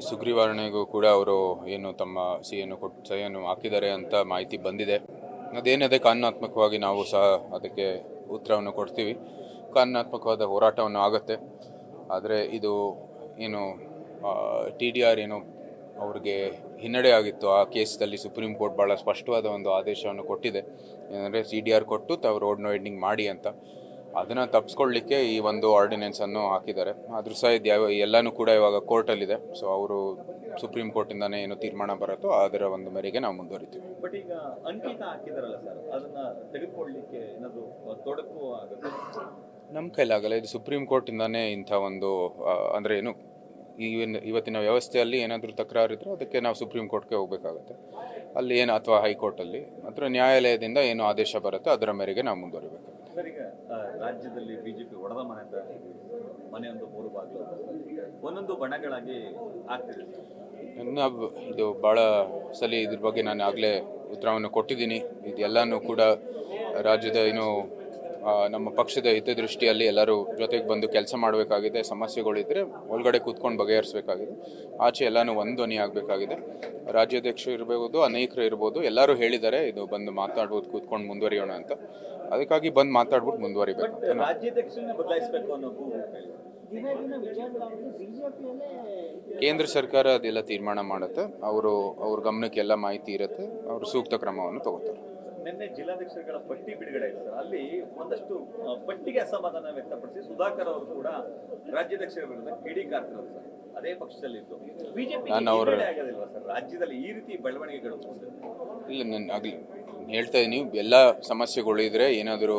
ಸುಗ್ರೀವಾಜ್ಞೆಗೂ ಕೂಡ ಅವರು ಏನು ತಮ್ಮ ಸಹಿಯನ್ನು ಹಾಕಿದ್ದಾರೆ ಅಂತ ಮಾಹಿತಿ ಬಂದಿದೆ. ಅದೇನಿದೆ ಕಾನೂನಾತ್ಮಕವಾಗಿ ನಾವು ಸಹ ಅದಕ್ಕೆ ಉತ್ತರವನ್ನು ಕೊಡ್ತೀವಿ. ಕಾನೂನಾತ್ಮಕವಾದ ಹೋರಾಟವನ್ನು ಆಗುತ್ತೆ. ಆದರೆ ಇದು ಏನು TDR ಏನು ಅವ್ರಿಗೆ ಹಿನ್ನಡೆ ಆಗಿತ್ತು ಆ ಕೇಸಲ್ಲಿ ಸುಪ್ರೀಂ ಕೋರ್ಟ್ ಭಾಳ ಸ್ಪಷ್ಟವಾದ ಒಂದು ಆದೇಶವನ್ನು ಕೊಟ್ಟಿದೆ. ಏನಂದರೆ CDR ಕೊಟ್ಟು ತಾವು ರೋಡ್ ವೈಡನಿಂಗ್ ಮಾಡಿ ಅಂತ. ಅದನ್ನು ತಪ್ಪಿಸ್ಕೊಳ್ಳಿಕ್ಕೆ ಈ ಒಂದು ಆರ್ಡಿನೆನ್ಸನ್ನು ಹಾಕಿದ್ದಾರೆ. ಆದರೂ ಸಹ ಇದು ಎಲ್ಲನೂ ಕೂಡ ಇವಾಗ ಕೋರ್ಟಲ್ಲಿದೆ. ಸೊ ಅವರು ಸುಪ್ರೀಂ ಕೋರ್ಟಿಂದಾನೇ ಏನು ತೀರ್ಮಾನ ಬರುತ್ತೋ ಅದರ ಒಂದು ಮೇರೆಗೆ ನಾವು ಮುಂದುವರಿತೀವಿ. ಬಟ್ ಈಗ ಅಂಕಿತ ಹಾಕಿದಾರಲ್ಲ ಸರ್, ಅದನ್ನ ತೆಗೆದುಕೊಳ್ಳಲಿಕ್ಕೆ ಏನಾದರೂ ತೊಡಕು ಆಗುತ್ತೆ? ನಮ್ಮ ಕೈಲಾಗಲ್ಲ. ಇದು ಸುಪ್ರೀಂ ಕೋರ್ಟಿಂದಾನೇ ಇಂಥ ಒಂದು ಅಂದರೆ ಏನು ಇವತ್ತಿನ ವ್ಯವಸ್ಥೆಯಲ್ಲಿ ಏನಾದರೂ ತಕರಾರು ಇದ್ದರೆ ಅದಕ್ಕೆ ನಾವು ಸುಪ್ರೀಂ ಕೋರ್ಟ್ಗೆ ಹೋಗಬೇಕಾಗುತ್ತೆ. ಅಲ್ಲಿ ಏನು ಅಥವಾ ಹೈಕೋರ್ಟಲ್ಲಿ ಅಥವಾ ನ್ಯಾಯಾಲಯದಿಂದ ಏನು ಆದೇಶ ಬರುತ್ತೆ ಅದರ ಮೇರೆಗೆ ನಾವು ಮುಂದುವರಿಬೇಕಾಗುತ್ತೆ. ಸರ್, ಈಗ ರಾಜ್ಯದಲ್ಲಿ BJP ಒಡೆದ ಮನೆ ಅಂತ ಮನೆಯೊಂದು 3 ಬಾಗಿಲು ಒಂದೊಂದು ಬಣಗಳಾಗಿ ಆಗ್ತಿದೆ. ಇದು ಭಾಳ ಸಲ ಇದ್ರ ಬಗ್ಗೆ ನಾನು ಆಗಲೇ ಉತ್ತರವನ್ನು ಕೊಟ್ಟಿದ್ದೀನಿ. ಇದೆಲ್ಲನೂ ಕೂಡ ರಾಜ್ಯದ ಏನು ನಮ್ಮ ಪಕ್ಷದ ಹಿತದೃಷ್ಟಿಯಲ್ಲಿ ಎಲ್ಲರೂ ಜೊತೆಗೆ ಬಂದು ಕೆಲಸ ಮಾಡಬೇಕಾಗಿದೆ. ಸಮಸ್ಯೆಗಳಿದ್ದರೆ ಒಳಗಡೆ ಕೂತ್ಕೊಂಡು ಬಗೆಹರಿಸಬೇಕಾಗಿದೆ. ಆಚೆ ಎಲ್ಲನೂ ಒಂದು ಧ್ವನಿ ಆಗಬೇಕಾಗಿದೆ. ರಾಜ್ಯಾಧ್ಯಕ್ಷರು ಇರಬಹುದು, ಅನೇಕರು ಇರ್ಬೋದು, ಎಲ್ಲರೂ ಹೇಳಿದ್ದಾರೆ ಇದು ಬಂದು ಮಾತಾಡ್ಬೋದು, ಕೂತ್ಕೊಂಡು ಮುಂದುವರಿಯೋಣ ಅಂತ. ಅದಕ್ಕಾಗಿ ಬಂದು ಮಾತಾಡ್ಬಿಟ್ಟು ಮುಂದುವರಿಬೇಕು. ರಾಜ್ಯಾಧ್ಯಕ್ಷರನ್ನ ಬದಲಾಯಿಸಬೇಕು ಅನ್ನೋದು ಕೇಂದ್ರ ಸರ್ಕಾರ ಅದೆಲ್ಲ ತೀರ್ಮಾನ ಮಾಡುತ್ತೆ. ಅವ್ರ ಗಮನಕ್ಕೆ ಎಲ್ಲ ಮಾಹಿತಿ ಇರುತ್ತೆ. ಅವರು ಸೂಕ್ತ ಕ್ರಮವನ್ನು ತಗೋತಾರೆ. ನಿನ್ನೆ ಜಿಲ್ಲಾಧ್ಯಕ್ಷರುಗಳ ಪಟ್ಟಿ ಬಿಡುಗಡೆ ಇದೆ ಸರ್. ಅಲ್ಲಿ ಒಂದಷ್ಟು ಪಟ್ಟಿಗೆ ಅಸಮಾಧಾನ ವ್ಯಕ್ತಪಡಿಸಿ ಸುಧಾಕರ್ ಅವರು ಕೂಡ ರಾಜ್ಯಾಧ್ಯಕ್ಷರ ವಿರುದ್ಧ ಕಿಡಿಕಾರ್ತಿರೋದು ಸರ್. ಅದೇ ಪಕ್ಷದಲ್ಲಿದ್ದು ಬಿಜೆಪಿ ಆಗೋದಿಲ್ವಾ ಸರ್ ರಾಜ್ಯದಲ್ಲಿ ಈ ರೀತಿ ಬೆಳವಣಿಗೆಗಳು? ಇಲ್ಲ, ನಾನು ಆಗಲಿ ಹೇಳ್ತಾ ಇದ್ದೀನಿ, ಎಲ್ಲ ಸಮಸ್ಯೆಗಳು ಇದ್ರೆ ಏನಾದರೂ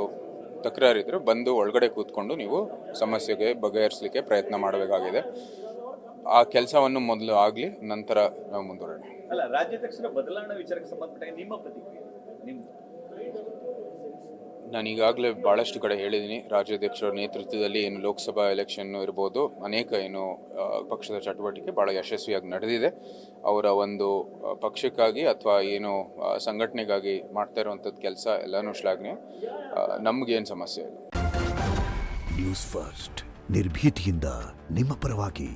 ತಕರಾರಿದ್ರೆ ಬಂದು ಒಳಗಡೆ ಕೂತ್ಕೊಂಡು ನೀವು ಸಮಸ್ಯೆಗೆ ಬಗೆಹರಿಸಲಿಕ್ಕೆ ಪ್ರಯತ್ನ ಮಾಡಬೇಕಾಗಿದೆ. ಆ ಕೆಲಸವನ್ನು ಮೊದಲು ಆಗಲಿ, ನಂತರ ನಾವು ಮುಂದುವರೋಣ. ಅಲ್ಲ, ರಾಜ್ಯಾಧ್ಯಕ್ಷರ ಬದಲಾವಣೆ ವಿಚಾರಕ್ಕೆ ಸಂಬಂಧಪಟ್ಟ ನಿಮ್ಮ ಪ್ರತಿಕ್ರಿಯೆ? ನಾನು ಈಗಾಗಲೇ ಭಾಳಷ್ಟು ಕಡೆ ಹೇಳಿದ್ದೀನಿ. ರಾಜ್ಯಾಧ್ಯಕ್ಷರ ನೇತೃತ್ವದಲ್ಲಿ ಏನು ಲೋಕಸಭಾ ಎಲೆಕ್ಷನ್ ಇರ್ಬೋದು, ಅನೇಕ ಏನು ಪಕ್ಷದ ಚಟುವಟಿಕೆ ಭಾಳ ಯಶಸ್ವಿಯಾಗಿ ನಡೆದಿದೆ. ಅವರ ಒಂದು ಪಕ್ಷಕ್ಕಾಗಿ ಅಥವಾ ಏನು ಸಂಘಟನೆಗಾಗಿ ಮಾಡ್ತಾ ಇರುವಂಥದ್ದು ಕೆಲಸ ಎಲ್ಲನೂ ಶ್ಲಾಘನೀಯ. ನಮಗೇನು ಸಮಸ್ಯೆ ಇಲ್ಲ. ನ್ಯೂಸ್ ಫಸ್ಟ್, ನಿರ್ಭೀತಿಯಿಂದ ನಿಮ್ಮ ಪರವಾಗಿ.